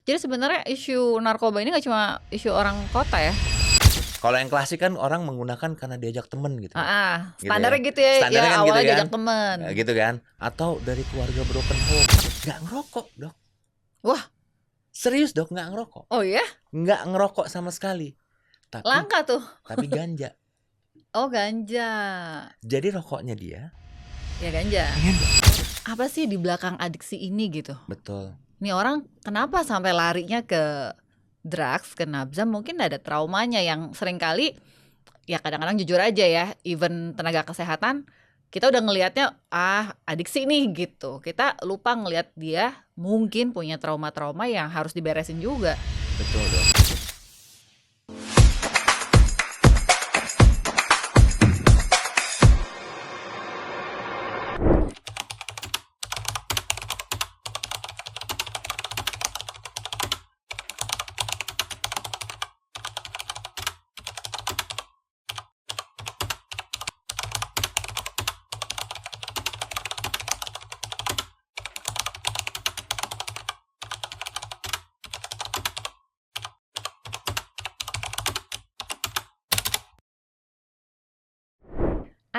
Jadi sebenarnya isu narkoba ini nggak cuma isu orang kota ya? Kalau yang klasik kan orang menggunakan karena diajak temen gitu. Standarnya gitu ya. Standarnya Ya kan gitu awalnya kan. diajak temen. Gitu kan. Atau dari keluarga broken home. Nggak ngerokok dok. Wah. Serius dok, nggak ngerokok. Oh ya? Nggak ngerokok sama sekali. Langka tuh. Tapi ganja. Oh ganja. Jadi rokoknya dia ya ganja. Apa sih di belakang adiksi ini gitu? Betul. Nih orang kenapa sampai larinya ke drugs, ke nabza? Mungkin ada traumanya yang seringkali ya kadang-kadang jujur aja ya, even tenaga kesehatan kita udah ngelihatnya adiksi nih gitu. Kita lupa ngelihat dia mungkin punya trauma-trauma yang harus diberesin juga. Betul dong.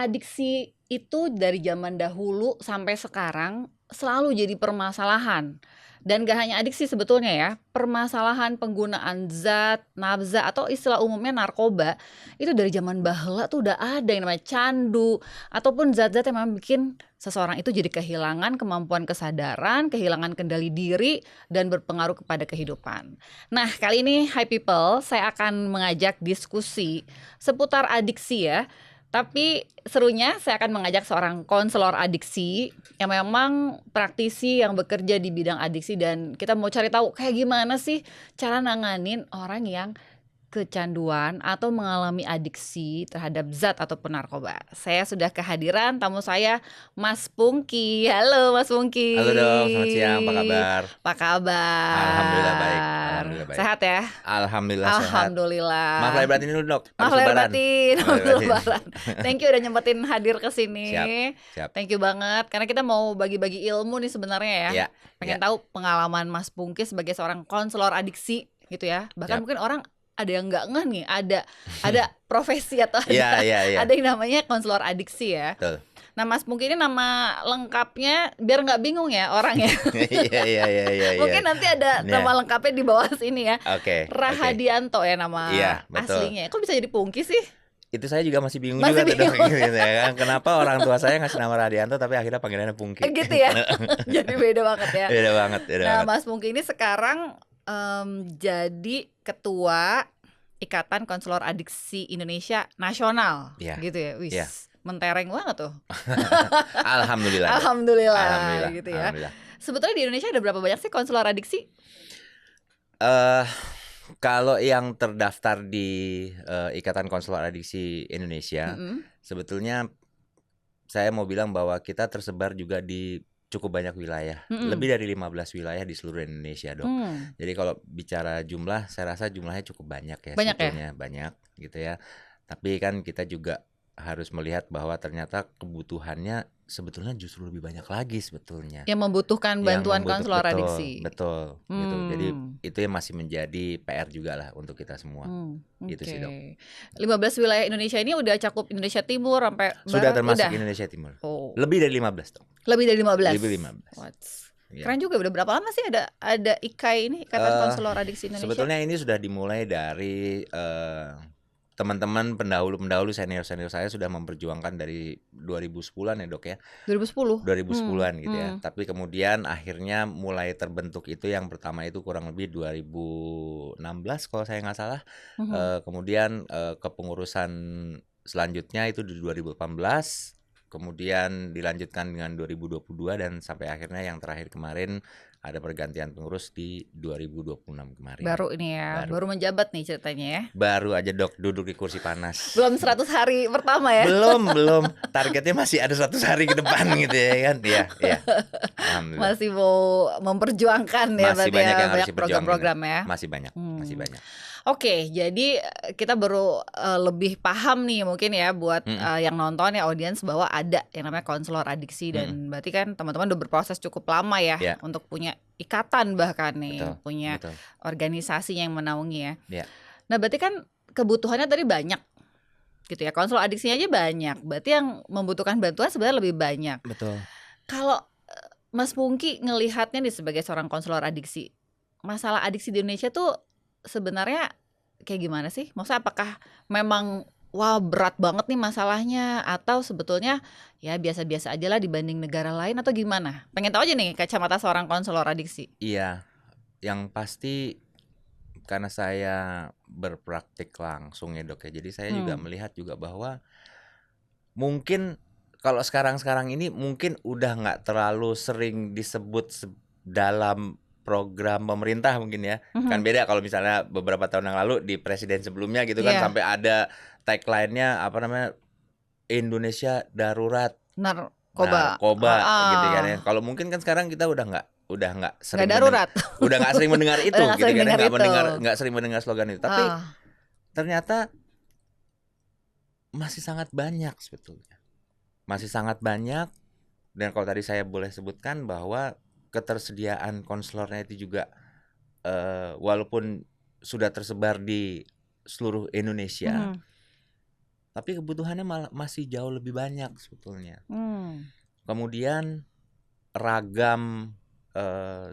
Adiksi itu dari zaman dahulu sampai sekarang selalu jadi permasalahan. Dan gak hanya adiksi sebetulnya ya, permasalahan penggunaan zat, nabza atau istilah umumnya narkoba itu dari zaman bahla tuh udah ada yang namanya candu ataupun zat-zat yang memang bikin seseorang itu jadi kehilangan kemampuan kesadaran, kehilangan kendali diri dan berpengaruh kepada kehidupan. Nah, kali ini Hi People, saya akan mengajak diskusi seputar adiksi ya. Tapi serunya saya akan mengajak seorang konselor adiksi yang memang praktisi yang bekerja di bidang adiksi, dan kita mau cari tahu kayak gimana sih cara nanganin orang yang kecanduan atau mengalami adiksi terhadap zat ataupun narkoba. Saya sudah kehadiran tamu saya, Mas Pungki. Halo Mas Pungki. Halo dong, selamat siang, apa kabar? Apa kabar? Alhamdulillah baik. Alhamdulillah baik. Sehat ya? Alhamdulillah sehat. Alhamdulillah. Maaf lahir batin dulu dok. Maaf lahir batin. Lebaran. Thank you udah nyempetin hadir ke sini. Siap. Thank you banget karena kita mau bagi-bagi ilmu nih sebenarnya ya. Iya. Pengen tahu pengalaman Mas Pungki sebagai seorang konselor adiksi gitu ya. Bahkan mungkin orang ada yang nggak ngeh nih, ada profesi atau ada yang namanya konselor adiksi ya. Betul. Nah Mas Pungki ini nama lengkapnya biar nggak bingung ya orang ya. Iya. Mungkin nanti ada nama lengkapnya di bawah sini ya. Oke. Rahadianto ya nama aslinya. Kok bisa jadi Pungki sih? Itu saya juga masih bingung juga gitu ya. Kenapa orang tua saya ngasih nama Radianto tapi akhirnya panggilannya Pungki. Gitu ya. Jadi beda banget ya. Beda banget. Mas Pungki ini sekarang jadi ketua Ikatan Konselor Adiksi Indonesia Nasional, gitu ya. Mentereng banget tuh. Alhamdulillah gitu ya. Sebetulnya di Indonesia ada berapa banyak sih konselor adiksi? Kalau yang terdaftar di Ikatan Konselor Adiksi Indonesia, sebetulnya saya mau bilang bahwa kita tersebar juga di cukup banyak wilayah, lebih dari 15 wilayah di seluruh Indonesia dok. Jadi kalau bicara jumlah, saya rasa jumlahnya cukup banyak ya. Banyak gitu ya. Tapi kan kita juga harus melihat bahwa ternyata kebutuhannya sebetulnya justru lebih banyak lagi sebetulnya. Yang membutuhkan bantuan konselor adiksi. Betul. Gitu. Jadi itu yang masih menjadi PR juga lah untuk kita semua. Gitu sih dok. 15 wilayah Indonesia ini udah cakup Indonesia Timur sampai sudah termasuk Indonesia Timur. Lebih dari 15 dok. Lebih dari 15. Lebih 15. Keren juga. Udah berapa lama sih ada IKAI ini, Ikatan Konselor Adiksi Indonesia? Sebetulnya ini sudah dimulai dari teman-teman pendahulu senior saya sudah memperjuangkan dari 2010-an ya dok ya. 2010-an gitu ya. Tapi kemudian akhirnya mulai terbentuk itu, yang pertama itu kurang lebih 2016 kalau saya nggak salah. Kemudian kepengurusan selanjutnya itu di 2018. Kemudian dilanjutkan dengan 2022 dan sampai akhirnya yang terakhir kemarin ada pergantian pengurus di 2026 kemarin. Baru ini ya, baru menjabat nih ceritanya ya. Baru aja dok, duduk di kursi panas. Belum 100 hari pertama ya? Belum. Targetnya masih ada 100 hari ke depan gitu ya kan. Iya. Masih mau memperjuangkan ya, masih banyak yang harus program-program ya. Masih banyak. Oke, jadi kita baru lebih paham nih mungkin ya buat yang nonton ya audiens bahwa ada yang namanya konselor adiksi dan berarti kan teman-teman udah berproses cukup lama ya untuk punya ikatan bahkan nih, punya organisasi yang menaungi ya. Nah, berarti kan kebutuhannya tadi banyak gitu ya. Konselor adiksinya aja banyak. Berarti yang membutuhkan bantuan sebenarnya lebih banyak. Betul. Kalau Mas Pungki ngelihatnya nih sebagai seorang konselor adiksi, masalah adiksi di Indonesia tuh sebenarnya kayak gimana sih? Maksudnya apakah memang wah berat banget nih masalahnya atau sebetulnya ya biasa-biasa aja lah dibanding negara lain atau gimana? Pengen tahu aja nih kacamata seorang konselor adiksi. Iya, yang pasti karena saya berpraktik langsung ya dok ya, jadi saya juga melihat juga bahwa mungkin kalau sekarang ini mungkin udah nggak terlalu sering disebut dalam program pemerintah mungkin ya. Kan beda kalau misalnya beberapa tahun yang lalu di presiden sebelumnya gitu kan sampai ada tagline-nya apa namanya, Indonesia darurat narkoba gitu kan ya. Kalau mungkin kan sekarang kita udah nggak sering mendengar itu gitu kan, nggak sering mendengar slogan itu. Tapi ternyata masih sangat banyak sebetulnya. Masih sangat banyak, dan kalau tadi saya boleh sebutkan bahwa ketersediaan konselornya itu juga walaupun sudah tersebar di seluruh Indonesia, tapi kebutuhannya malah masih jauh lebih banyak sebetulnya. Kemudian ragam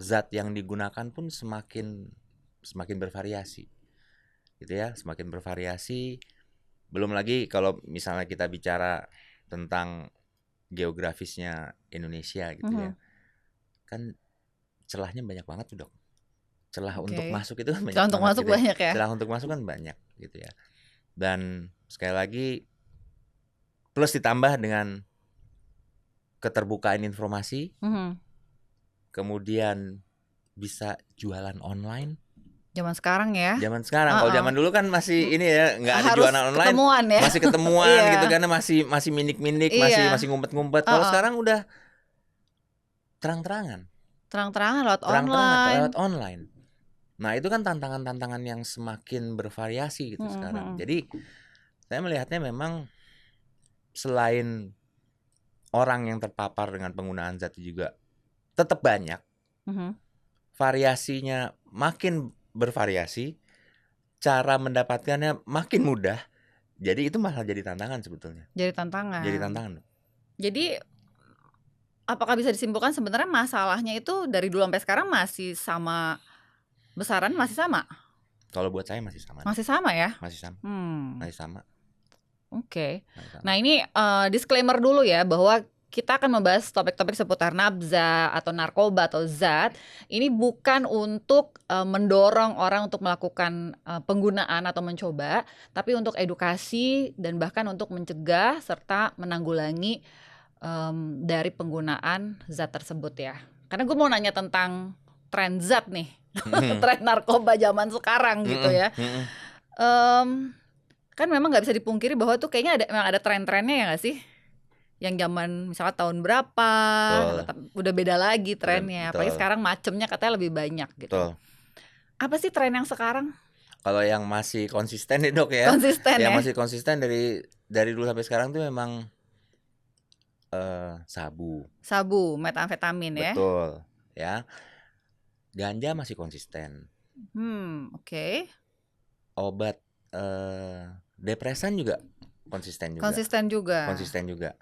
zat yang digunakan pun semakin bervariasi, gitu ya, semakin bervariasi. Belum lagi kalau misalnya kita bicara tentang geografisnya Indonesia gitu ya, kan celahnya banyak banget tuh dok. Celah untuk masuk itu kan banyak. Celah untuk masuk gitu banyak ya. Celah untuk masuk kan banyak gitu ya. Dan sekali lagi plus ditambah dengan keterbukaan informasi, kemudian bisa jualan online. Zaman sekarang ya. Zaman sekarang. Kalau zaman dulu kan masih ini ya, nggak ada jualan online. Ya? Masih ketemuan gitu kan, masih minik-minik, masih ngumpet-ngumpet. Kalau sekarang udah terang-terangan lewat online. Nah, itu kan tantangan-tantangan yang semakin bervariasi gitu sekarang. Jadi saya melihatnya memang selain orang yang terpapar dengan penggunaan zat juga tetap banyak, variasinya makin bervariasi, cara mendapatkannya makin mudah. Jadi itu malah jadi tantangan sebetulnya. Jadi tantangan. Jadi apakah bisa disimpulkan sebenarnya masalahnya itu dari dulu sampai sekarang masih sama besaran, masih sama? Kalau buat saya masih sama. Masih sama ya? Masih sama. Masih sama. Oke. Nah, ini disclaimer dulu ya bahwa kita akan membahas topik-topik seputar nafza atau narkoba atau zat. Ini bukan untuk mendorong orang untuk melakukan penggunaan atau mencoba, tapi untuk edukasi dan bahkan untuk mencegah serta menanggulangi dari penggunaan zat tersebut ya. Karena gue mau nanya tentang tren zat nih, tren narkoba zaman sekarang gitu ya. Kan memang nggak bisa dipungkiri bahwa tuh kayaknya memang ada tren-trennya ya nggak sih? Yang zaman misalnya tahun berapa udah beda lagi trennya. Apalagi sekarang macemnya katanya lebih banyak gitu. Apa sih tren yang sekarang? Kalau yang masih konsisten nih dok ya, yang masih konsisten dari dulu sampai sekarang tuh memang sabu, metamfetamin ya. Betul ya. Ganja masih konsisten. Oke. Obat depresan juga konsisten juga.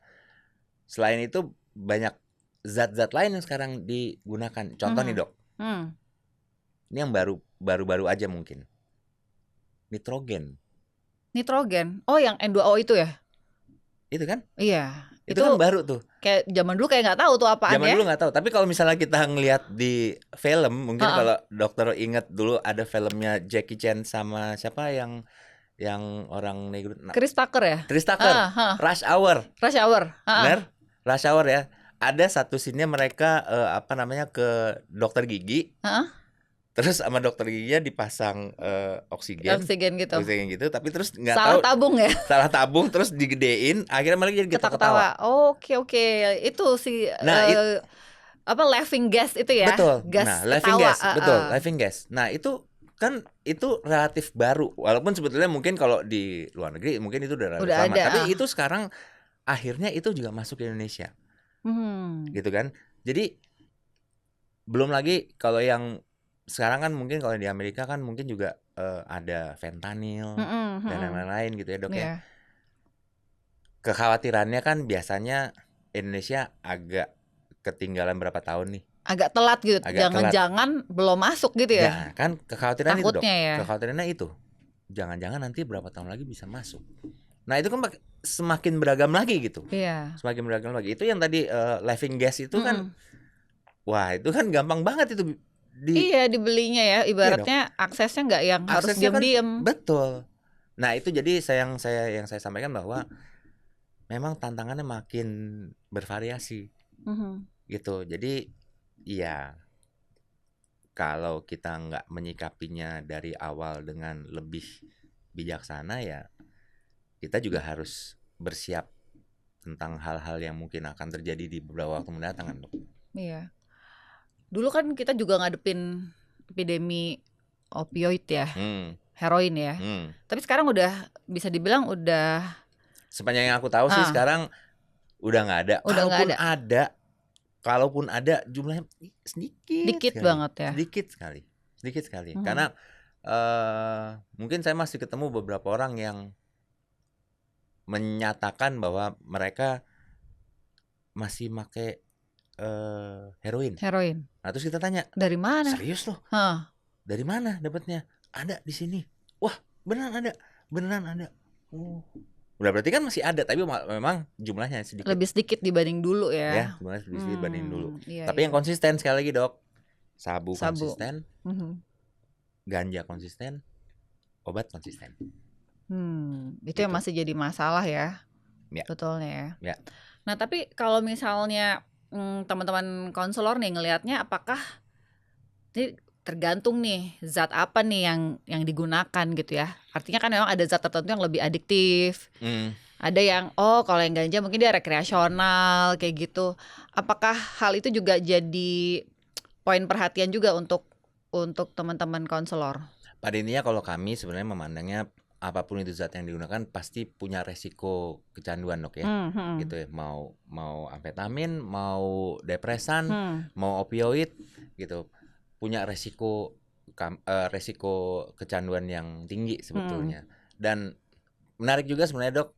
Selain itu banyak zat-zat lain yang sekarang digunakan. Contoh nih dok, ini yang baru aja mungkin, nitrogen. Oh yang N2O itu ya? Itu kan? Iya. Itu kan baru tuh. Kayak zaman dulu kayak nggak tahu tuh apaan ya. Zaman dulu nggak tahu. Tapi kalau misalnya kita ngelihat di film, mungkin kalau dokter ingat dulu ada filmnya Jackie Chan sama siapa yang orang negro. Chris Tucker ya? Rush Hour. Bener? Rush Hour ya. Ada satu scene-nya mereka ke dokter gigi. Terus sama dokter giginya dipasang oksigen gitu, tapi terus nggak tahu salah tabung terus digedein, akhirnya mereka jadi ketawa. Oke. Itu si laughing gas itu ya. Betul. Gas laughing gas. Betul, laughing gas. Nah, itu kan itu relatif baru. Walaupun sebetulnya mungkin kalau di luar negeri mungkin itu udah relatif Udah lama. ada. Tapi itu sekarang akhirnya itu juga masuk ke Indonesia. Gitu kan. Jadi belum lagi kalau yang sekarang kan mungkin kalau di Amerika kan mungkin juga ada fentanyl dan lain-lain gitu ya, Dok ya. Kekhawatirannya kan biasanya Indonesia agak ketinggalan berapa tahun nih. Agak telat gitu. Jangan-jangan belum masuk gitu ya. Ya, kan kekhawatiran itu, Dok. Ya. Kekhawatirannya itu. Jangan-jangan nanti berapa tahun lagi bisa masuk. Nah, itu kan semakin beragam lagi gitu. Iya. Semakin beragam lagi. Itu yang tadi laughing gas itu kan wah, itu kan gampang banget itu iya, dibelinya ya. Ibaratnya aksesnya nggak yang harus diam-diam. Kan, betul. Nah, itu jadi yang saya sampaikan bahwa memang tantangannya makin bervariasi. Gitu. Jadi ya kalau kita nggak menyikapinya dari awal dengan lebih bijaksana ya kita juga harus bersiap tentang hal-hal yang mungkin akan terjadi di beberapa waktu mendatang kan, Dok. Iya. Dulu kan kita juga ngadepin epidemi opioid ya, heroin ya. Tapi sekarang udah bisa dibilang udah, sepanjang yang aku tahu sih sekarang udah nggak ada. Kalaupun ada jumlahnya sedikit banget ya. Sedikit sekali. Karena mungkin saya masih ketemu beberapa orang yang menyatakan bahwa mereka masih pakai heroin. Nah, terus kita tanya, dari mana? Serius loh? Dari mana dapatnya? Ada di sini. Wah, beneran ada. Udah berarti kan masih ada, tapi memang jumlahnya sedikit. Lebih sedikit dibanding dulu ya. Ya, jumlahnya lebih sedikit dibanding dulu. Iya, tapi yang konsisten sekali lagi, Dok. Sabu. Konsisten. Ganja konsisten. Obat konsisten. Itu gitu. Yang masih jadi masalah ya. Betulnya ya. Nah, tapi kalau misalnya teman-teman konselor nih ngelihatnya, apakah ini tergantung nih zat apa nih yang digunakan gitu ya. Artinya kan memang ada zat tertentu yang lebih adiktif. Ada yang kalau yang ganja mungkin dia rekreasional kayak gitu. Apakah hal itu juga jadi poin perhatian juga untuk teman-teman konselor? Pada intinya kalau kami sebenarnya memandangnya apapun itu zat yang digunakan pasti punya resiko kecanduan, Dok ya. Gitu ya. Mau amfetamin, mau depresan, mau opioid gitu. Punya resiko kecanduan yang tinggi sebetulnya. Dan menarik juga sebenarnya, Dok,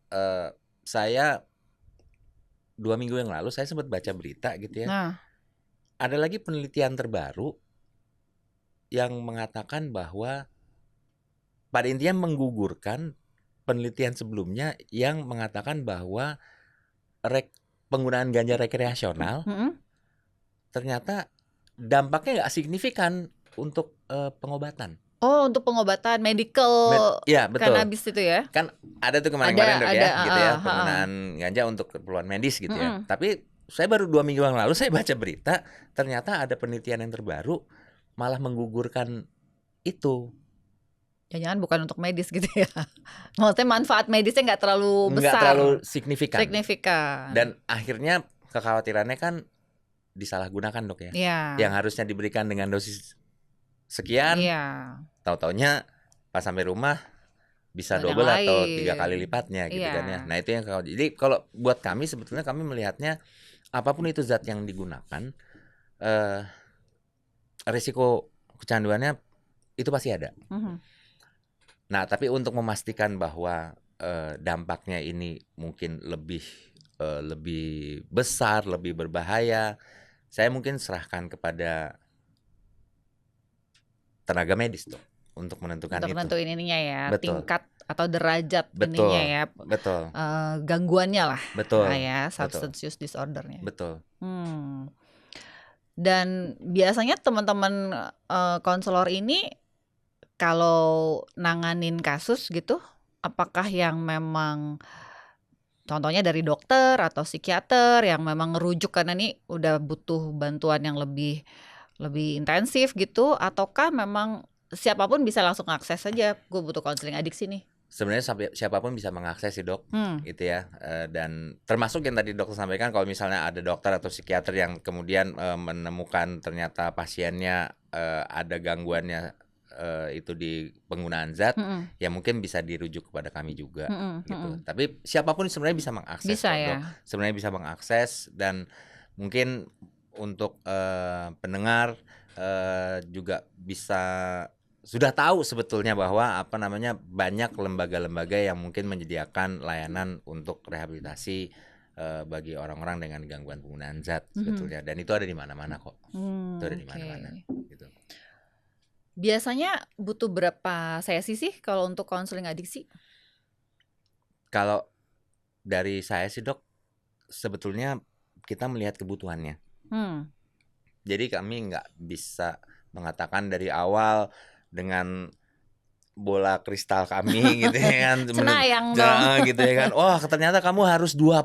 saya 2 minggu yang lalu saya sempat baca berita gitu ya. Ada lagi penelitian terbaru yang mengatakan bahwa pada intinya menggugurkan penelitian sebelumnya yang mengatakan bahwa penggunaan ganja rekreasional ternyata dampaknya nggak signifikan untuk pengobatan. Untuk pengobatan medical ya, betul. Cannabis itu ya? Kan ada tuh kemarin-kemarin, Dok ya, gitu ya, penggunaan ganja untuk keperluan medis gitu ya. Tapi saya baru 2 minggu yang lalu saya baca berita, ternyata ada penelitian yang terbaru malah menggugurkan itu. Jangan bukan untuk medis gitu ya. Maksudnya manfaat medisnya nggak terlalu besar. Nggak terlalu signifikan. Dan akhirnya kekhawatirannya kan disalahgunakan, Dok ya. Yang harusnya diberikan dengan dosis sekian, tahu-taunya pas sampai rumah bisa double atau 3 kali lipatnya gitu kan ya. Nah, itu yang jadi kalau buat kami sebetulnya kami melihatnya apapun itu zat yang digunakan, risiko kecanduannya itu pasti ada. Nah, tapi untuk memastikan bahwa dampaknya ini mungkin lebih besar, lebih berbahaya, saya mungkin serahkan kepada tenaga medis tuh untuk menentukan itu. Untuk menentuin ininya ya, tingkat atau derajat ininya ya. Betul. Gangguannya lah. Betul. Ya, substance use disordernya. Betul. Dan biasanya teman-teman konselor ini kalau nanganin kasus gitu, apakah yang memang contohnya dari dokter atau psikiater yang memang ngerujuk karena ini udah butuh bantuan yang lebih intensif gitu, ataukah memang siapapun bisa langsung akses saja, gue butuh konseling adiksi nih? Sebenarnya siapapun bisa mengakses sih, Dok, gitu ya. Dan termasuk yang tadi dokter sampaikan, kalau misalnya ada dokter atau psikiater yang kemudian menemukan ternyata pasiennya ada gangguannya itu di penggunaan zat, ya mungkin bisa dirujuk kepada kami juga gitu. Tapi siapapun sebenarnya bisa mengakses Bisa kok, ya. Dok. Sebenarnya bisa mengakses, dan mungkin untuk pendengar juga bisa sudah tahu sebetulnya bahwa banyak lembaga-lembaga yang mungkin menyediakan layanan untuk rehabilitasi bagi orang-orang dengan gangguan penggunaan zat sebetulnya, dan itu ada di mana-mana kok. Itu ada di mana-mana gitu. Biasanya butuh berapa sesi sih kalau untuk konseling adiksi? Kalau dari saya sih, Dok, sebetulnya kita melihat kebutuhannya. Jadi kami nggak bisa mengatakan dari awal dengan bola kristal kami gitu ya kan, Cenayang dong. gitu ya kan, wah ternyata kamu harus 20.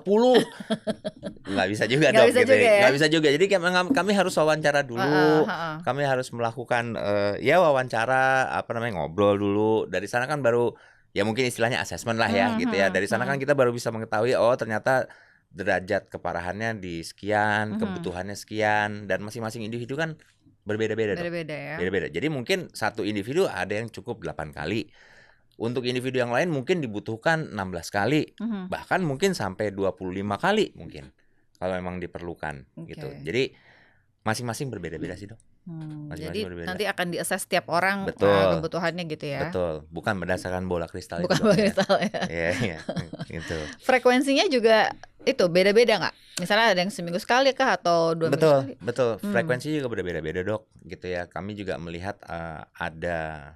Nggak bisa juga, Nggak Dok, bisa gitu juga ya. ya? Nggak bisa juga. Jadi kami harus wawancara dulu, kami harus melakukan ya wawancara, ngobrol dulu. Dari sana kan baru ya mungkin istilahnya assessment lah ya gitu ya. Dari sana kan kita baru bisa mengetahui, oh ternyata derajat keparahannya di sekian, kebutuhannya sekian, dan masing-masing individu kan berbeda-beda, Dok. Beda-beda ya. Beda-beda. Jadi mungkin satu individu ada yang cukup 8 kali. Untuk individu yang lain mungkin dibutuhkan 16 kali. Bahkan mungkin sampai 25 kali mungkin, kalau memang diperlukan gitu. Jadi masing-masing berbeda-beda sih, Dok. Jadi nanti akan di-assess setiap orang kebutuhannya gitu ya. Betul, bukan berdasarkan bola kristal. Bukan bola kristal ya. Iya, gitu. Frekuensinya juga itu beda-beda nggak? Misalnya ada yang seminggu sekali kah atau 2 minggu sekali? Betul. Frekuensinya juga berbeda-beda, Dok, gitu ya. Kami juga melihat ada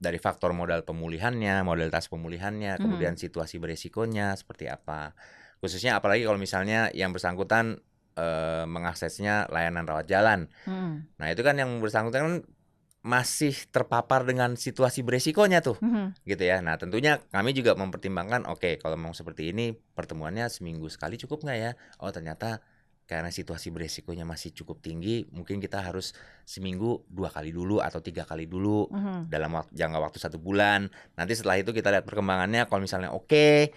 dari faktor modal pemulihannya, modalitas pemulihannya, kemudian situasi beresikonya seperti apa. Khususnya apalagi kalau misalnya yang bersangkutan mengaksesnya layanan rawat jalan. Nah itu kan yang bersangkutan kan masih terpapar dengan situasi beresikonya tuh, gitu ya. Nah tentunya kami juga mempertimbangkan, oke, kalau mau seperti ini pertemuannya seminggu sekali cukup nggak ya? Oh ternyata karena situasi beresikonya masih cukup tinggi, mungkin kita harus seminggu 2 kali dulu atau 3 kali dulu dalam jangka waktu 1 bulan. Nanti setelah itu kita lihat perkembangannya, kalau misalnya oke,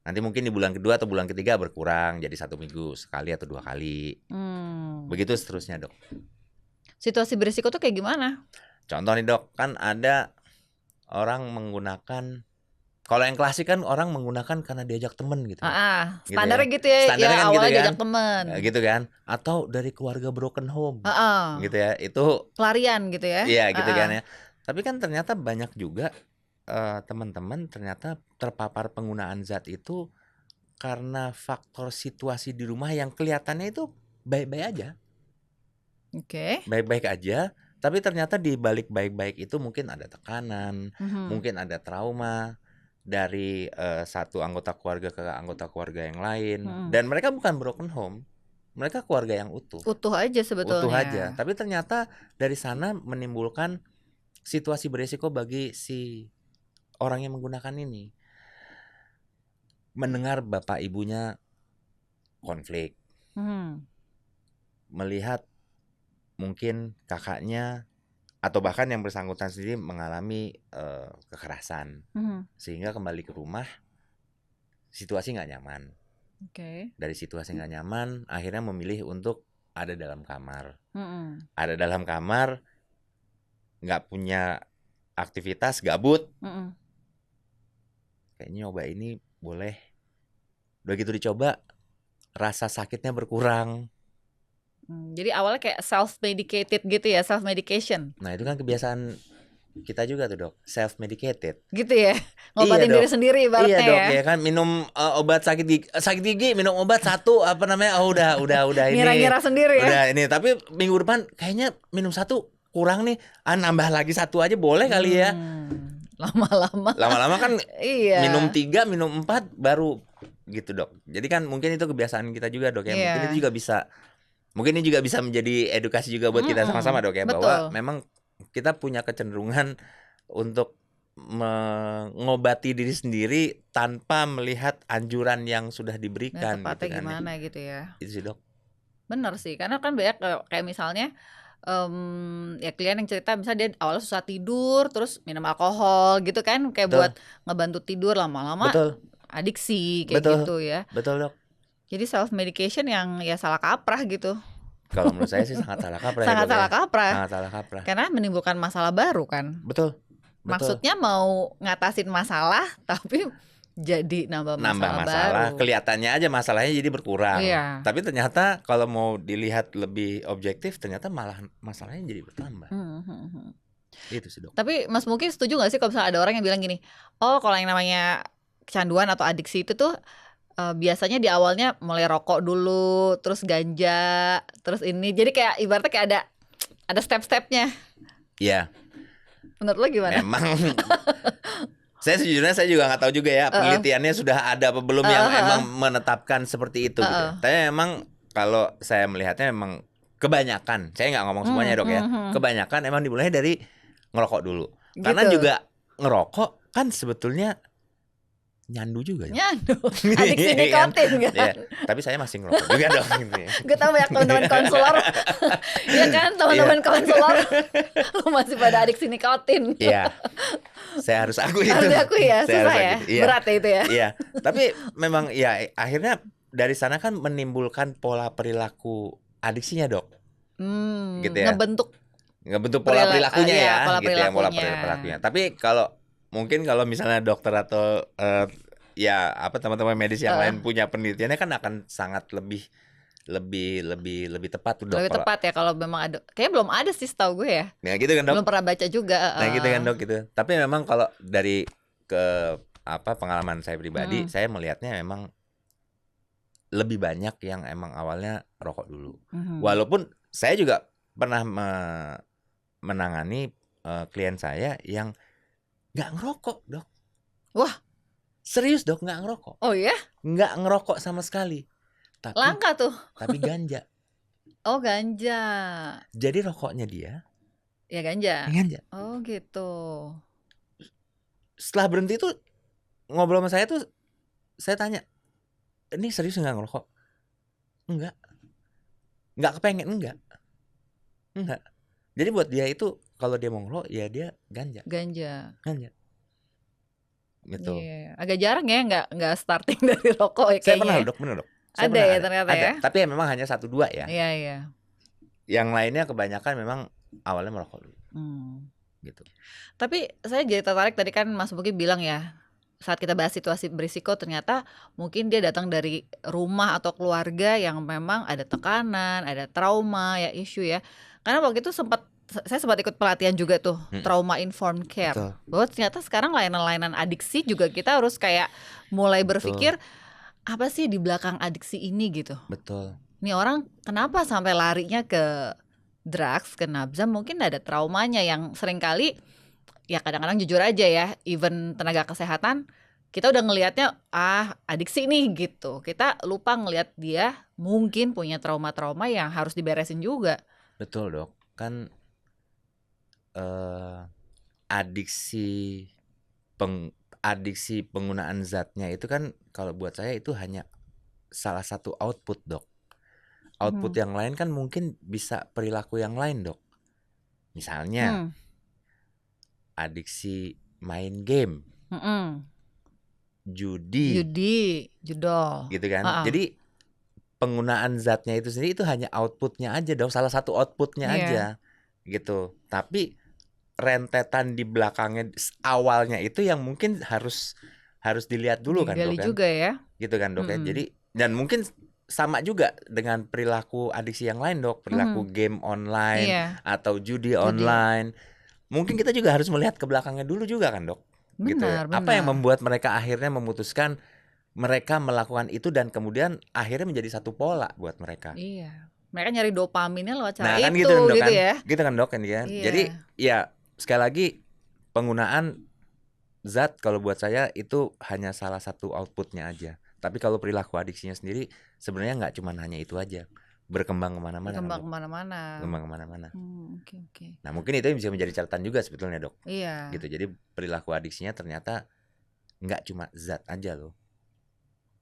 nanti mungkin di bulan kedua atau bulan ketiga berkurang jadi 1 minggu sekali atau 2 kali. Begitu seterusnya, Dok. Situasi berisiko tuh kayak gimana? Contoh nih, Dok, kan ada orang menggunakan, kalau yang klasik kan orang menggunakan karena diajak temen gitu. Standarnya gitu ya. Standarnya kan awalnya gitu kan, diajak temen. Gitu kan. Atau dari keluarga broken home. Gitu ya. Itu pelarian gitu ya. Iya, gitu kan ya. Tapi kan ternyata banyak juga teman-teman ternyata terpapar penggunaan zat itu karena faktor situasi di rumah yang kelihatannya itu baik-baik aja. Baik-baik aja, tapi ternyata di balik baik-baik itu mungkin ada tekanan, mungkin ada trauma dari satu anggota keluarga ke anggota keluarga yang lain, dan mereka bukan broken home, mereka keluarga yang utuh aja sebetulnya. Utuh aja, tapi ternyata dari sana menimbulkan situasi beresiko bagi si orang yang menggunakan ini. Mendengar bapak ibunya konflik, melihat mungkin kakaknya atau bahkan yang bersangkutan sendiri mengalami kekerasan, sehingga kembali ke rumah situasi nggak nyaman. Dari situasi nggak nyaman, akhirnya memilih untuk ada dalam kamar. Ada dalam kamar, nggak punya aktivitas, gabut. Kayaknya nyoba ini boleh. Udah gitu dicoba, rasa sakitnya berkurang. Jadi awalnya kayak self-medicated gitu ya, self-medication. Nah itu kan kebiasaan kita juga tuh, Dok, self-medicated. Gitu ya, ngobatin diri sendiri ibaratnya. Iya, Dok, ya kan, minum obat sakit gigi, minum obat satu, udah ini. Ngira-ngira sendiri ya. Udah ini, tapi minggu depan kayaknya minum satu kurang nih, nambah lagi satu aja boleh kali ya. Lama-lama kan minum 3, minum 4 baru gitu, Dok. Jadi kan mungkin itu kebiasaan kita juga, Dok, ya. Mungkin ini juga bisa menjadi edukasi juga buat kita sama-sama, Dok, ya. Betul. Bahwa memang kita punya kecenderungan untuk mengobati diri sendiri tanpa melihat anjuran yang sudah diberikan. Tepatnya gitu kan, gimana gitu ya. Itu sih, Dok. Bener sih, karena kan banyak kayak misalnya ya klien yang cerita misalnya dia awalnya susah tidur terus minum alkohol gitu kan, kayak buat ngebantu tidur, lama-lama adiksi kayak gitu ya. Betul, Dok. Jadi self medication yang ya salah kaprah gitu. Kalau menurut saya sih sangat salah kaprah ya, Sangat Dok, salah ya. kaprah. Sangat salah kaprah. Karena menimbulkan masalah baru kan. Betul. Maksudnya mau ngatasin masalah tapi jadi nambah masalah baru. Kelihatannya aja masalahnya jadi berkurang. Iya. Tapi ternyata kalau mau dilihat lebih objektif, ternyata malah masalahnya jadi bertambah. Itu sih, Dok. Tapi Mas mungkin setuju gak sih kalau misalnya ada orang yang bilang gini, oh kalau yang namanya kecanduan atau adiksi itu tuh biasanya di awalnya mulai rokok dulu, terus ganja, terus ini. Jadi kayak ibaratnya kayak ada step-stepnya. Iya. Menurut lo gimana? Memang saya sejujurnya saya juga nggak tahu juga ya penelitiannya sudah ada apa belum yang emang menetapkan seperti itu gitu. Tapi memang kalau saya melihatnya memang kebanyakan, saya nggak ngomong semuanya, Dok, ya. Kebanyakan emang dimulai dari ngerokok dulu. Karena juga ngerokok kan sebetulnya nyandu juga ya. Nyandu, adiksi nikotin kan. Ya, tapi saya masih ngerokok juga dong gitu ya. Gue tau banyak teman-teman konselor. Iya kan, teman-teman konselor lu masih pada adiksi nikotin. Iya. Saya harus akui itu. Harus diakui ya, susah ya. Iya. Berat ya itu ya. Iya. Tapi memang ya akhirnya dari sana kan menimbulkan pola perilaku adiksinya, Dok. Gitu ya. Ngebentuk pola perilakunya ya, pola gitu ya, pola perilakunya. Tapi kalau mungkin kalau misalnya dokter atau ya apa teman-teman medis yang lain punya penelitiannya kan akan sangat lebih tepat tuh, Dok. Lebih tepat ya kalau memang ada. Kayaknya belum ada sih setahu gue ya. Nah, gitu kan, Dok. Belum pernah baca juga. Nah, gitu kan, Dok, gitu. Tapi memang kalau dari pengalaman saya pribadi, saya melihatnya memang lebih banyak yang emang awalnya rokok dulu. Walaupun saya juga pernah menangani klien saya yang nggak ngerokok, Dok. Wah, serius, Dok, nggak ngerokok. Oh ya? Nggak ngerokok sama sekali. Tapi, langka tuh. Tapi ganja. Oh, ganja. Jadi rokoknya dia ya ganja. Oh gitu. Setelah berhenti tuh ngobrol sama saya tuh, saya tanya, ini serius nggak ngerokok? Enggak. Nggak kepengen, enggak. Jadi buat dia itu kalau dia mau ngerokok ya dia ganja. Gitu. Iya. Agak jarang ya nggak starting dari rokok ya. Saya pernah, Dok, bener, Dok. Ada ya ternyata ya. Tapi ya memang hanya 1-2 ya. Iya. Yang lainnya kebanyakan memang awalnya merokok dulu. Gitu. Tapi saya jadi tertarik tadi kan Mas Buki bilang ya, saat kita bahas situasi berisiko ternyata mungkin dia datang dari rumah atau keluarga yang memang ada tekanan, ada trauma ya, isu ya. Karena waktu itu saya sempat ikut pelatihan juga tuh, trauma informed care. Betul. Bahwa ternyata sekarang layanan-layanan adiksi juga kita harus kayak mulai berpikir apa sih di belakang adiksi ini gitu. Betul. Nih orang kenapa sampai larinya ke drugs, ke nafza, mungkin ada traumanya yang seringkali ya kadang-kadang jujur aja ya, even tenaga kesehatan kita udah ngelihatnya adiksi nih gitu. Kita lupa ngelihat dia mungkin punya trauma-trauma yang harus diberesin juga. Betul, Dok. Kan adiksi penggunaan zatnya itu kan kalau buat saya itu hanya salah satu output, Dok. Output yang lain kan mungkin bisa perilaku yang lain, Dok. Misalnya adiksi main game, judol, gitu kan. Jadi penggunaan zatnya itu sendiri itu hanya outputnya aja, Dok. Salah satu outputnya aja, gitu. Tapi rentetan di belakangnya awalnya itu yang mungkin harus dilihat dulu kan, Dok, kan? juga ya. Gitu kan, Dok, ya. Jadi dan mungkin sama juga dengan perilaku adiksi yang lain, Dok. Perilaku game online atau judi online. Mungkin kita juga harus melihat ke belakangnya dulu juga kan, Dok. Gitu ya. Apa yang membuat mereka akhirnya memutuskan mereka melakukan itu dan kemudian akhirnya menjadi satu pola buat mereka. Iya. Mereka nyari dopaminnya lewat cara kan itu gitu, gitu kan? ya. Gitu kan, Dok, kan ya. Jadi ya sekali lagi penggunaan zat kalau buat saya itu hanya salah satu outputnya aja. Tapi kalau perilaku adiksinya sendiri sebenarnya nggak cuma hanya itu aja, berkembang kemana-mana. Oke. Nah mungkin itu bisa menjadi catatan juga sebetulnya, Dok. Iya. Gitu. Jadi perilaku adiksinya ternyata nggak cuma zat aja loh.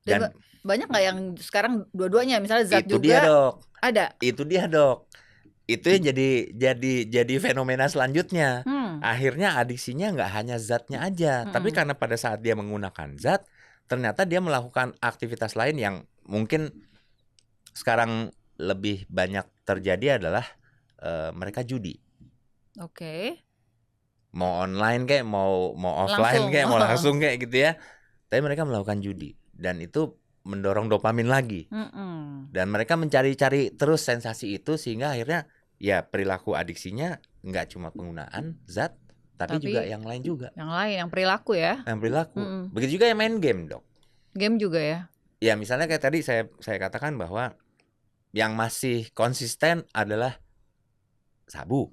Dan banyak nggak yang sekarang dua-duanya, misalnya zat itu juga dia, Dok. Ada. Itu dia, Dok. Itu yang jadi fenomena selanjutnya. Akhirnya adiksinya nggak hanya zatnya aja, tapi karena pada saat dia menggunakan zat, ternyata dia melakukan aktivitas lain yang mungkin sekarang lebih banyak terjadi adalah mereka judi. Oke. Mau online kayak mau offline Langsung. kayak mau langsung kayak gitu ya. Tapi mereka melakukan judi dan itu mendorong dopamin lagi. Dan mereka mencari-cari terus sensasi itu sehingga akhirnya ya perilaku adiksinya nggak cuma penggunaan zat tapi juga yang lain juga. Yang lain, yang perilaku ya. Yang perilaku. Begitu juga yang main game, Dok. Game juga ya. Ya misalnya kayak tadi saya katakan bahwa yang masih konsisten adalah sabu.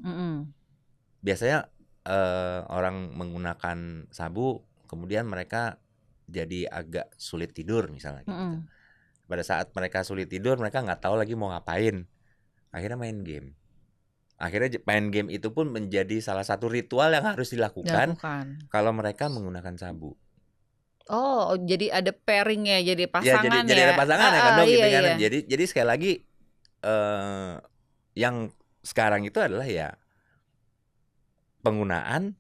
Biasanya orang menggunakan sabu kemudian mereka jadi agak sulit tidur misalnya gitu. Pada saat mereka sulit tidur mereka nggak tahu lagi mau ngapain, akhirnya main game. Akhirnya main game itu pun menjadi salah satu ritual yang harus dilakukan kalau mereka menggunakan sabu. Oh, jadi ada pairing ya, jadi pasangan ya. Jadi ada pasangan ya kan Dok, gitu kan. Jadi sekali lagi yang sekarang itu adalah ya penggunaan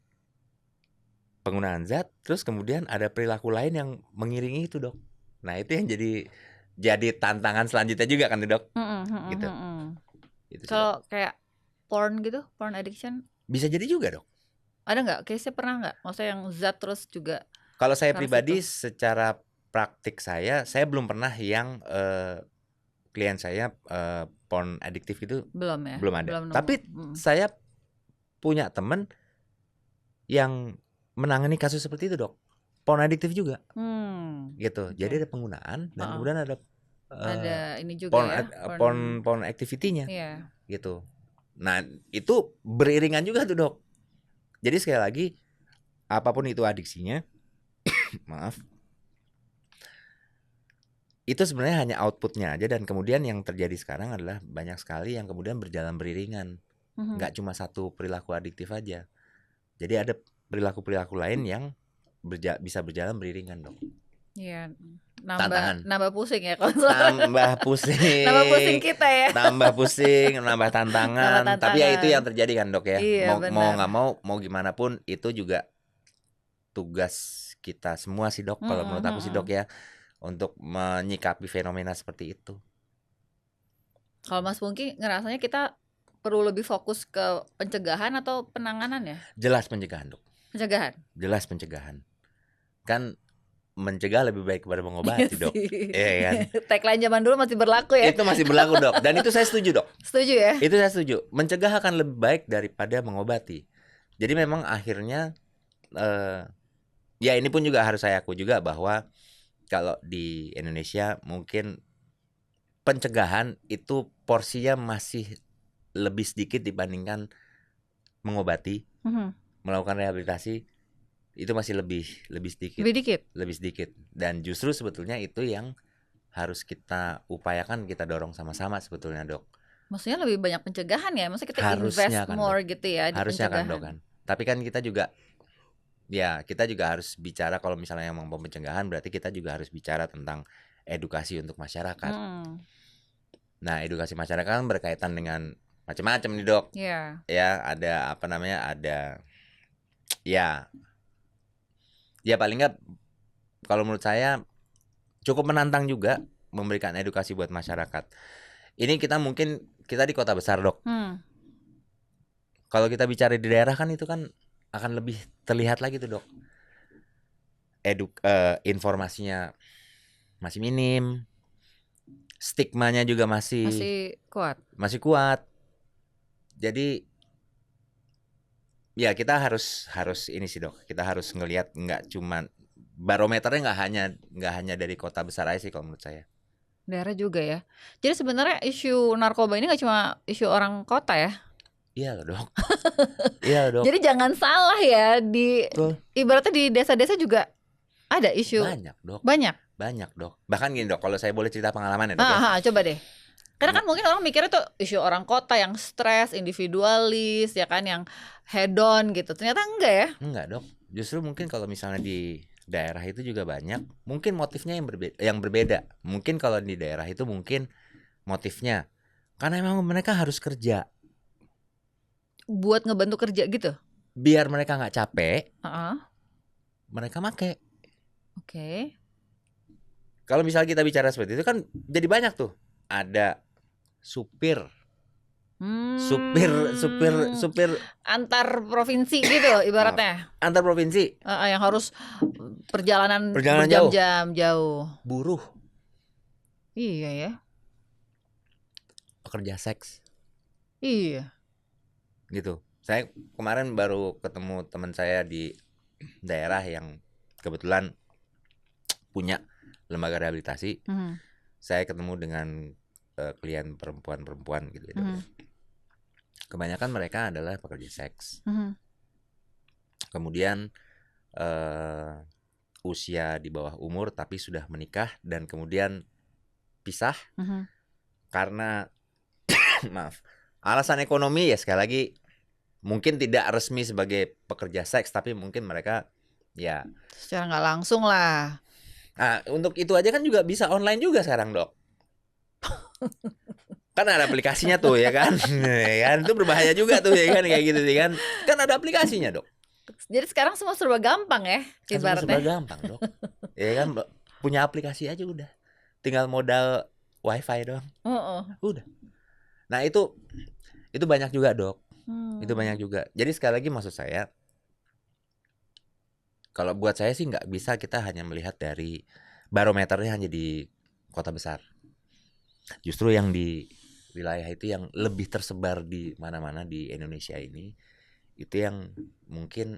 zat, terus kemudian ada perilaku lain yang mengiringi itu, Dok. Nah, itu yang jadi tantangan selanjutnya juga kan, Dok. Gitu. Kalau kayak porn gitu, porn addiction bisa jadi juga, Dok. Ada nggak? Case-nya pernah nggak? Maksudnya yang zat terus juga. Kalau saya pribadi secara praktik saya belum pernah yang klien saya porn adiktif itu belum ya. Belum ada. Tapi saya punya teman yang menangani kasus seperti itu, Dok. Porn adiktif juga. Gitu. Jadi ada penggunaan dan kemudian ada ini juga porn activity-nya. Iya. Gitu. Nah, itu beriringan juga tuh, Dok. Jadi sekali lagi apapun itu adiksinya maaf. Itu sebenarnya hanya outputnya aja dan kemudian yang terjadi sekarang adalah banyak sekali yang kemudian berjalan beriringan. Nggak cuma satu perilaku adiktif aja. Jadi ada perilaku-perilaku lain yang bisa berjalan beriringan, Dok. Iya. Nambah pusing ya Nambah pusing. Nambah pusing kita ya. Nambah pusing, nambah tantangan. Tapi ya itu yang terjadi kan, Dok ya. Iya, mau nggak mau gimana pun itu juga tugas kita semua sih, Dok. Kalau menurut aku sih, Dok ya, untuk menyikapi fenomena seperti itu. Kalau Mas Pungki ngerasanya kita perlu lebih fokus ke pencegahan atau penanganan ya? Jelas pencegahan, Dok. Pencegahan? Jelas pencegahan. Kan mencegah lebih baik daripada mengobati, Dok. Iya kan? Tagline zaman dulu masih berlaku ya? Itu masih berlaku, Dok. Dan itu saya setuju, Dok. Setuju ya? Itu saya setuju. Mencegah akan lebih baik daripada mengobati. Jadi memang akhirnya ya ini pun juga harus saya akui juga bahwa kalau di Indonesia mungkin pencegahan itu porsinya masih lebih sedikit dibandingkan mengobati, melakukan rehabilitasi itu masih lebih sedikit. Lebih sedikit. Dan justru sebetulnya itu yang harus kita upayakan, kita dorong sama-sama sebetulnya, Dok. Maksudnya lebih banyak pencegahan ya? Maksudnya kita harusnya invest more Dok. gitu ya di harusnya pencegahan. Kan, Dok kan. Tapi kan kita juga harus bicara kalau misalnya yang mau pencegahan berarti kita juga harus bicara tentang edukasi untuk masyarakat. Nah, edukasi masyarakat kan berkaitan dengan macam-macam nih, Dok. Iya. Ya, ada ada ya paling nggak kalau menurut saya cukup menantang juga memberikan edukasi buat masyarakat. Ini kita di kota besar, Dok. Kalau kita bicara di daerah kan itu kan akan lebih terlihat lagi tuh, Dok. Informasinya masih minim. Stigmanya juga masih kuat. Jadi ya kita harus ini sih, Dok. Kita harus ngelihat nggak cuman barometernya nggak hanya dari kota besar aja sih kalau menurut saya. Daerah juga ya. Jadi sebenarnya isu narkoba ini nggak cuma isu orang kota ya? Iya loh, Dok. Iya loh, Dok. Jadi jangan salah ya, ibaratnya di desa-desa juga ada isu. Banyak, Dok. Bahkan gini, Dok, kalau saya boleh cerita pengalaman ya, Dok. Coba deh. Karena kan mungkin orang mikirnya tuh isu orang kota yang stres, individualis, ya kan, yang hedon gitu. Ternyata enggak ya? Enggak, Dok. Justru mungkin kalau misalnya di daerah itu juga banyak, mungkin motifnya yang berbeda. Mungkin kalau di daerah itu mungkin motifnya karena memang mereka harus kerja. Buat ngebantu kerja gitu? Biar mereka nggak capek, mereka make. Oke. Kalau misalnya kita bicara seperti itu kan jadi banyak tuh. Ada supir Supir Antar provinsi gitu ibaratnya. antar provinsi, Yang harus perjalanan jauh, berjam-jam jauh. buruh, Iya ya. pekerja seks, Iya. gitu. Saya kemarin baru ketemu teman saya di daerah yang kebetulan punya lembaga rehabilitasi. Saya ketemu dengan klien perempuan gitu ya. Kebanyakan mereka adalah pekerja seks. Kemudian usia di bawah umur tapi sudah menikah dan kemudian pisah karena maaf, alasan ekonomi ya. Sekali lagi mungkin tidak resmi sebagai pekerja seks tapi mungkin mereka ya secara nggak langsung lah. Nah, untuk itu aja kan juga bisa online juga sekarang, Dok. Kan ada aplikasinya tuh ya kan. Ya kan, itu berbahaya juga tuh ya kan, kayak gitu ya kan. Kan ada aplikasinya, Dok. Jadi sekarang semua serba gampang ya ibaratnya. Serba gampang, Dok. Ya kan, punya aplikasi aja udah. Tinggal modal wifi doang. Udah. Nah, itu banyak juga, Dok. Itu banyak juga. Jadi sekali lagi maksud saya, kalau buat saya sih nggak bisa kita hanya melihat dari barometernya hanya di kota besar. Justru yang di wilayah itu yang lebih tersebar di mana-mana di Indonesia ini, itu yang mungkin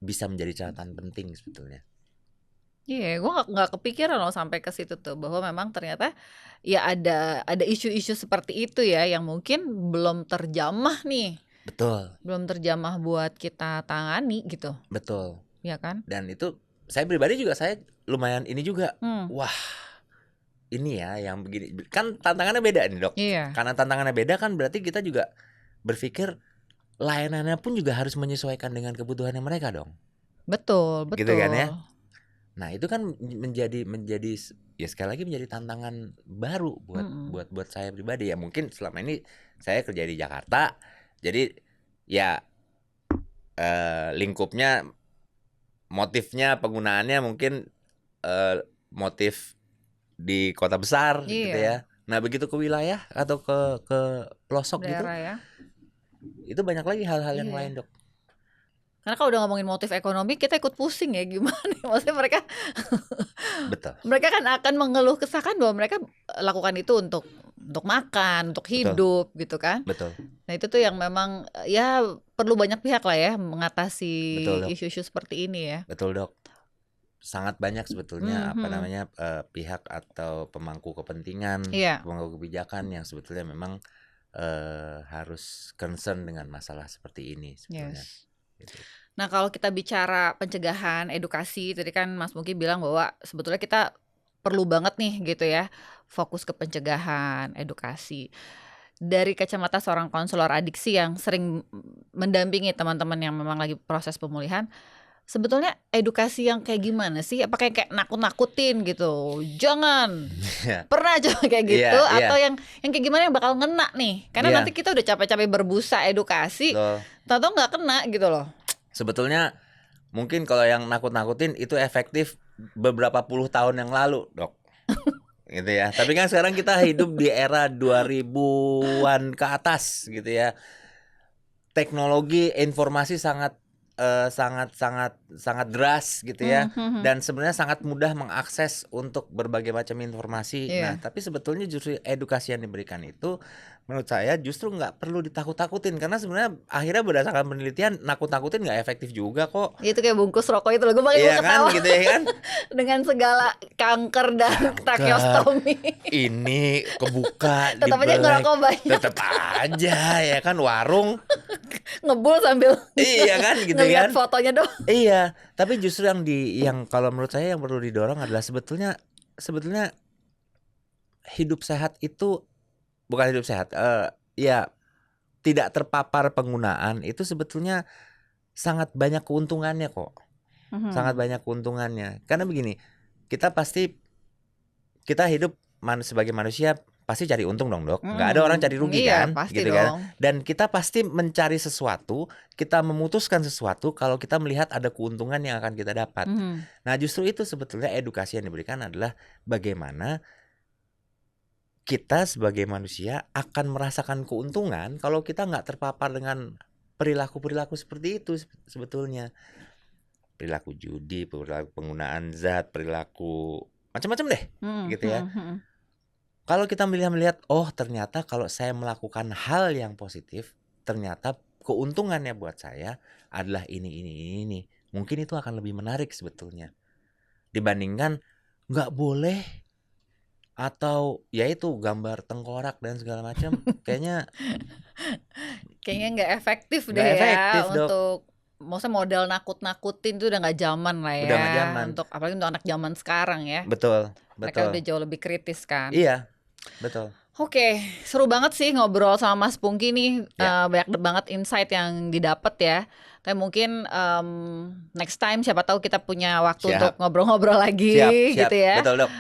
bisa menjadi catatan penting sebetulnya. Iya, gue nggak kepikiran loh sampai ke situ tuh, bahwa memang ternyata ya ada isu-isu seperti itu ya yang mungkin belum terjamah nih. Betul. Belum terjamah buat kita tangani gitu. Betul. Ya kan? Dan itu saya pribadi juga saya lumayan ini juga. Wah, ini ya yang begini. Kan tantangannya beda nih, Dok. Iya. Karena tantangannya beda kan berarti kita juga berpikir layanannya pun juga harus menyesuaikan dengan kebutuhannya mereka dong. Betul. Gitu kan ya. Nah, itu kan menjadi ya sekali lagi menjadi tantangan baru buat saya pribadi. Ya mungkin selama ini saya kerja di Jakarta. Jadi ya lingkupnya, motifnya, penggunaannya mungkin motif di kota besar gitu ya. Nah, begitu ke wilayah atau ke pelosok daerah gitu ya, itu banyak lagi hal-hal yang lain, Dok. Karena kalau udah ngomongin motif ekonomi, kita ikut pusing ya gimana. Maksudnya mereka Betul. Mereka kan akan mengeluh kesahkan bahwa mereka lakukan itu untuk makan, untuk hidup. Betul. Gitu kan. Betul. Nah, itu tuh yang memang ya perlu banyak pihak lah ya mengatasi isu-isu seperti ini ya. Betul, Dok. Sangat banyak sebetulnya pihak atau pemangku kepentingan, pemangku kebijakan yang sebetulnya memang harus concern dengan masalah seperti ini sebetulnya. Gitu. Nah, kalau kita bicara pencegahan, edukasi, tadi kan Mas Mugi bilang bahwa sebetulnya kita perlu banget nih gitu ya, fokus ke pencegahan, edukasi. Dari kacamata seorang konselor adiksi yang sering mendampingi teman-teman yang memang lagi proses pemulihan, sebetulnya edukasi yang kayak gimana sih? Apakah kayak nakut-nakutin gitu? Jangan. Pernah coba kayak gitu atau yang kayak gimana yang bakal ngena nih? Karena nanti kita udah capek-capek berbusa edukasi, tahu-tahu nggak kena gitu loh. Sebetulnya mungkin kalau yang nakut-nakutin itu efektif beberapa puluh tahun yang lalu, Dok. Gitu ya. Tapi kan sekarang kita hidup di era 2000-an ke atas gitu ya. Teknologi informasi sangat deras gitu ya. Dan sebenarnya sangat mudah mengakses untuk berbagai macam informasi. Nah, tapi sebetulnya justru edukasi yang diberikan itu menurut saya justru nggak perlu ditakut-takutin, karena sebenarnya akhirnya berdasarkan penelitian nakut-nakutin nggak efektif juga kok. Itu kayak bungkus rokok itu loh, gue makin ketawa kan, gitu ya kan. Dengan segala kanker dan tracheostomy ini kebuka tetap aja ngerokok banyak. Tetap aja ya kan, warung ngebul sambil iya kan gitu ngeliat kan fotonya doang. Iya, tapi justru yang kalau menurut saya yang perlu didorong adalah sebetulnya hidup sehat itu bukan hidup sehat, ya tidak terpapar penggunaan itu sebetulnya sangat banyak keuntungannya kok. Sangat banyak keuntungannya. Karena begini, kita hidup sebagai manusia pasti cari untung dong, Dok. Nggak ada orang cari rugi kan, gitu dong. Kan. Dan kita pasti mencari sesuatu, kita memutuskan sesuatu kalau kita melihat ada keuntungan yang akan kita dapat. Nah, justru itu sebetulnya edukasi yang diberikan adalah bagaimana kita sebagai manusia akan merasakan keuntungan kalau kita nggak terpapar dengan perilaku-perilaku seperti itu sebetulnya. Perilaku judi, perilaku penggunaan zat, perilaku macam-macam deh, gitu ya. Kalau kita melihat, oh ternyata kalau saya melakukan hal yang positif, ternyata keuntungannya buat saya adalah ini. Mungkin itu akan lebih menarik sebetulnya. Dibandingkan nggak boleh, atau ya itu gambar tengkorak dan segala macam, kayaknya nggak efektif nggak deh ya efektif, Dok. untuk, maksudnya modal nakut-nakutin tuh udah nggak zaman lah ya. Udah nggak zaman. Untuk apalagi untuk anak zaman sekarang ya. Betul. Mereka udah jauh lebih kritis kan. Iya, betul. Oke, seru banget sih ngobrol sama Mas Pungki nih. Banyak banget insight yang didapat ya. Tapi mungkin next time siapa tahu kita punya waktu untuk ngobrol-ngobrol lagi. Siap. Gitu ya. Betul, Dok.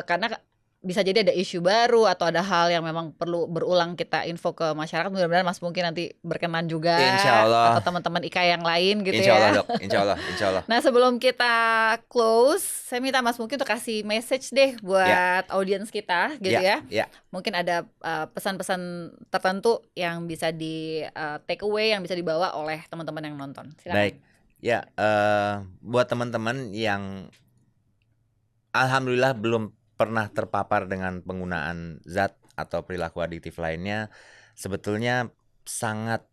Karena bisa jadi ada isu baru atau ada hal yang memang perlu berulang kita info ke masyarakat. Mudah-mudahan Mas Pungki nanti berkenan juga. Insya Allah. Atau teman-teman IKA yang lain gitu Insya Allah, ya. Dok. Insya Allah. Nah, sebelum kita close, saya minta Mas Pungki untuk kasih message deh buat audiens kita gitu ya. Mungkin ada pesan-pesan tertentu yang bisa di take away, yang bisa dibawa oleh teman-teman yang nonton. Silakan. Baik. Ya, buat teman-teman yang alhamdulillah belum pernah terpapar dengan penggunaan zat atau perilaku adiktif lainnya, sebetulnya sangat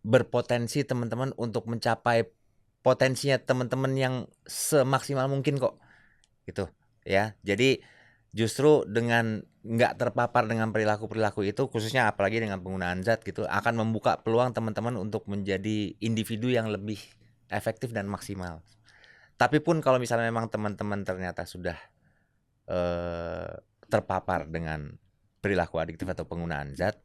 berpotensi teman-teman untuk mencapai potensinya teman-teman yang semaksimal mungkin kok, gitu ya. Jadi justru dengan nggak terpapar dengan perilaku-perilaku itu, khususnya apalagi dengan penggunaan zat gitu, akan membuka peluang teman-teman untuk menjadi individu yang lebih efektif dan maksimal. Tapi pun kalau misalnya memang teman-teman ternyata sudah terpapar dengan perilaku adiktif atau penggunaan zat,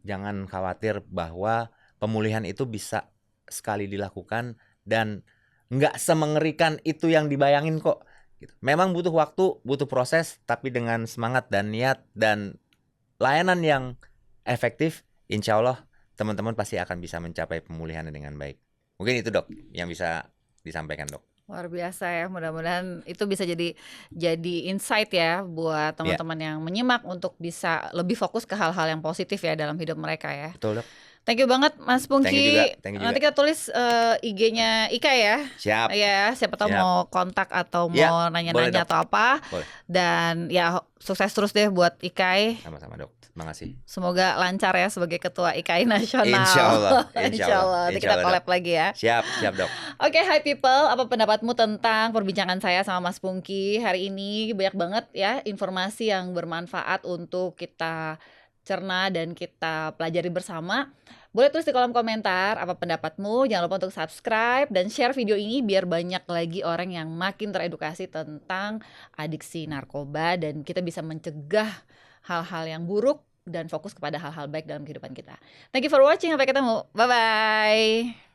jangan khawatir bahwa pemulihan itu bisa sekali dilakukan dan nggak semengerikan itu yang dibayangin kok. Memang butuh waktu, butuh proses, tapi dengan semangat dan niat dan layanan yang efektif, insya Allah teman-teman pasti akan bisa mencapai pemulihan dengan baik. Mungkin itu, Dok, yang bisa disampaikan, Dok. Luar biasa ya, mudah-mudahan itu bisa jadi insight ya buat teman-teman yang menyimak untuk bisa lebih fokus ke hal-hal yang positif ya dalam hidup mereka ya. Betul, Dok. Thank you banget Mas Pungki. Thank you juga. Nanti kita tulis IG-nya Ika ya. Siap. Ya, siapa tahu mau kontak atau mau nanya-nanya atau apa. Boleh. Dan ya sukses terus deh buat IKAI. Sama-sama, Dok. Terima kasih. Semoga lancar ya sebagai ketua IKAI nasional. Insya Allah. Nanti kita collab lagi ya. Siap, Dok. Oke, hi people, apa pendapatmu tentang perbincangan saya sama Mas Pungki hari ini? Banyak banget ya informasi yang bermanfaat untuk kita cerna dan kita pelajari bersama. Boleh tulis di kolom komentar apa pendapatmu. Jangan lupa untuk subscribe dan share video ini biar banyak lagi orang yang makin teredukasi tentang adiksi narkoba dan kita bisa mencegah hal-hal yang buruk dan fokus kepada hal-hal baik dalam kehidupan kita. Thank you for watching. Sampai ketemu. Bye-bye.